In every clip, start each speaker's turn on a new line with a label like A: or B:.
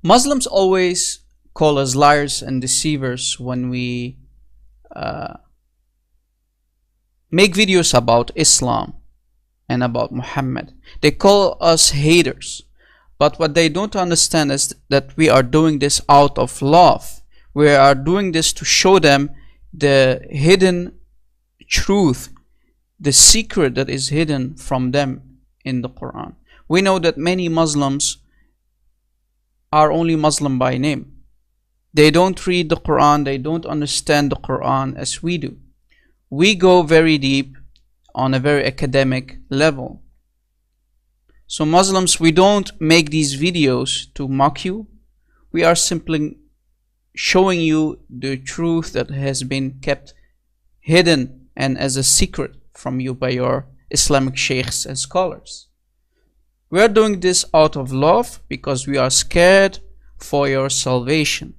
A: Muslims always call us liars and deceivers when we make videos about Islam and about Muhammad. They call us haters. But what they don't understand is that we are doing this out of love. We are doing this to show them the hidden truth, the secret that is hidden from them in the Quran. We know that many Muslims are only Muslim by name. They don't read the Quran, they don't understand the Quran as we do. We go very deep on a very academic level. So Muslims, we don't make these videos to mock you. We are simply showing you the truth that has been kept hidden and as a secret from you by your Islamic sheikhs and scholars. We are doing this out of love because we are scared for your salvation.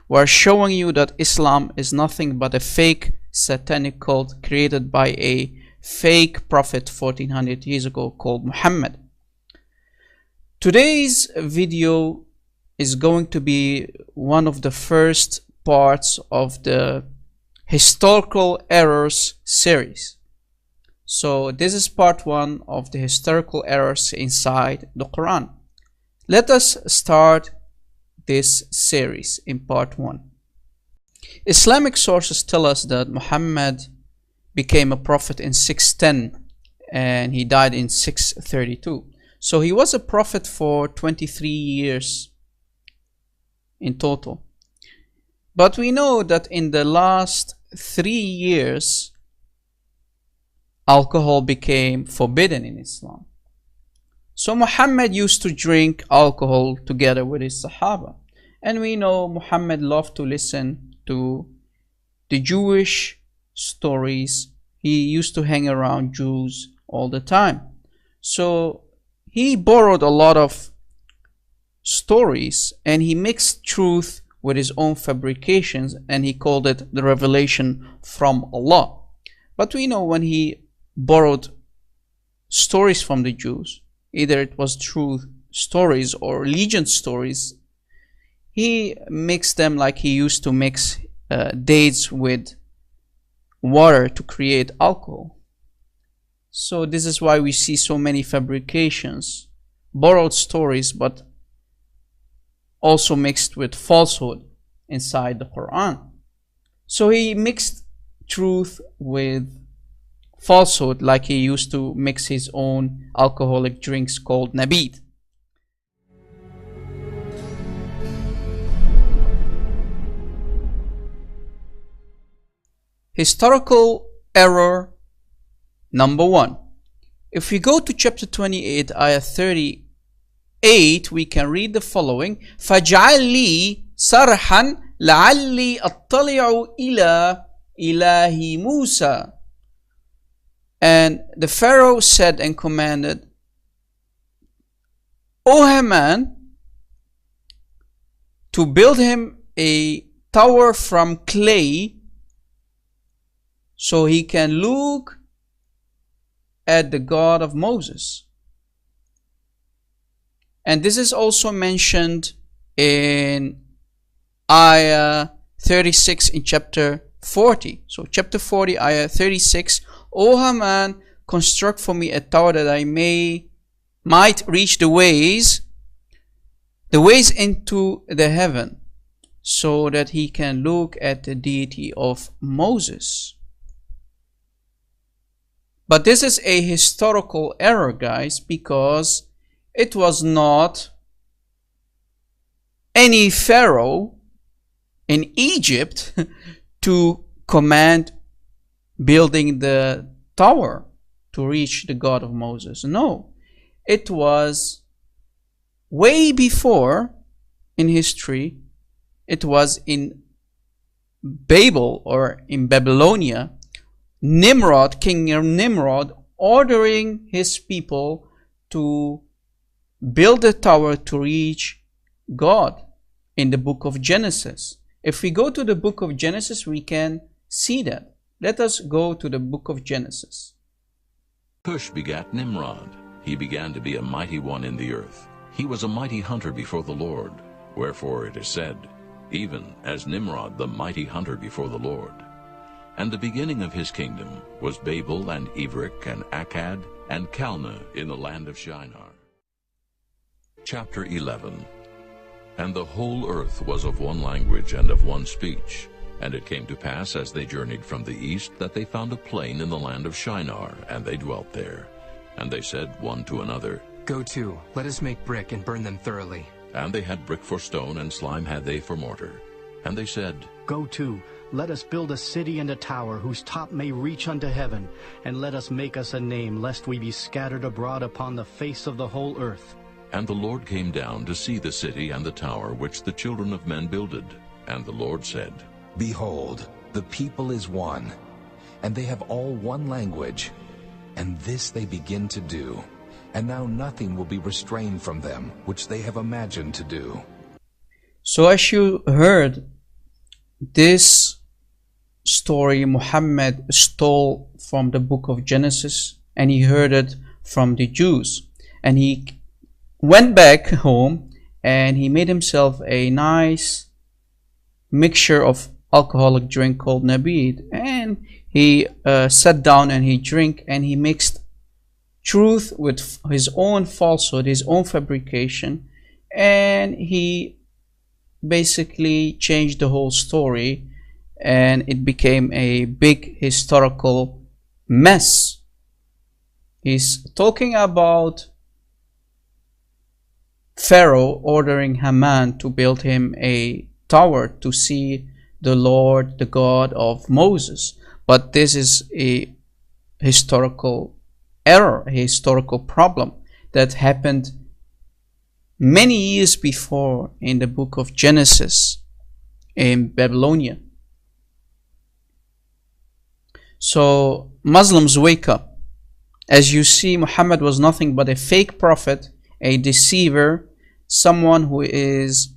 A: We are showing you that Islam is nothing but a fake satanic cult created by a fake prophet 1400 years ago called Muhammad. Today's video is going to be one of the first parts of the historical errors series. So this is part one of the historical errors inside the Quran. Let us start this series in part one. Islamic sources tell us that Muhammad became a prophet in 610 and he died in 632. So he was a prophet for 23 years in total. But we know that in the last 3 years, alcohol became forbidden in Islam. So Muhammad used to drink alcohol together with his Sahaba. And we know Muhammad loved to listen to the Jewish stories. He used to hang around Jews all the time. So he borrowed a lot of stories and he mixed truth with his own fabrications and he called it the revelation from Allah. But we know when he borrowed stories from the Jews, either it was true stories or legend stories, he mixed them like he used to mix dates with water to create alcohol. So this is why we see so many fabrications, borrowed stories, but also mixed with falsehood inside the Quran. So he mixed truth with falsehood like he used to mix his own alcoholic drinks called nabid. Historical error number one. If we go to chapter 28, ayah 38, we can read the following: فَاجْعَلْ لِي صَرْحًا لَعَلِّي أَطَّلِعُ إِلَى إِلَهِ مُوسَى. And the Pharaoh said and commanded, O Haman, to build him a tower from clay so he can look at the God of Moses. And this is also mentioned in ayah 36 in chapter 40. So chapter 40, ayah 36, O Haman, construct for me a tower that I might reach the ways into the heaven, so that he can look at the deity of Moses. But this is a historical error, guys, because it was not any Pharaoh in Egypt to command building the tower to reach the God of Moses. No, it was way before in history. It was in Babel or in Babylonia, Nimrod, King Nimrod, ordering his people to build a tower to reach God in the book of Genesis. If we go to the book of Genesis, we can see that. Let us go to the book of Genesis.
B: Cush begat Nimrod. He began to be a mighty one in the earth. He was a mighty hunter before the Lord. Wherefore it is said, even as Nimrod the mighty hunter before the Lord. And the beginning of his kingdom was Babel and Erech and Akkad and Calneh in the land of Shinar. Chapter 11. And the whole earth was of one language and of one speech. And it came to pass, as they journeyed from the east, that they found a plain in the land of Shinar, and they dwelt there. And they said one to another,
C: Go to, let us make brick and burn them thoroughly.
B: And they had brick for stone, and slime had they for mortar. And they said,
D: Go to, let us build a city and a tower, whose top may reach unto heaven, and let us make us a name, lest we be scattered abroad upon the face of the whole earth.
B: And the Lord came down to see the city and the tower which the children of men builded. And the Lord said,
E: Behold, the people is one, and they have all one language, and this they begin to do. And now nothing will be restrained from them, which they have imagined to do.
A: So as you heard, this story Muhammad stole from the book of Genesis, and he heard it from the Jews. And he went back home and he made himself a nice mixture of alcoholic drink called nabid, and he sat down and he drank, and he mixed truth with his own falsehood, his own fabrication, and he basically changed the whole story, and it became a big historical mess. He's talking about Pharaoh ordering Haman to build him a tower to see the Lord, the God of Moses. But this is a historical error, a historical problem that happened many years before in the book of Genesis in Babylonia. So Muslims, wake up. As you see, Muhammad was nothing but a fake prophet, a deceiver, someone who is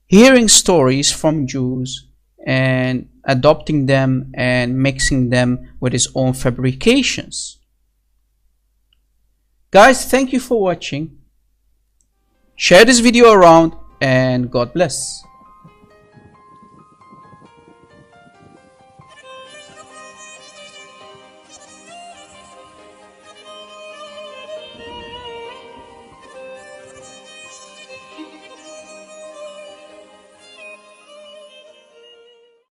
A: hearing stories from Jews and adopting them and mixing them with his own fabrications. Guys, thank you for watching. Share this video around, and God bless.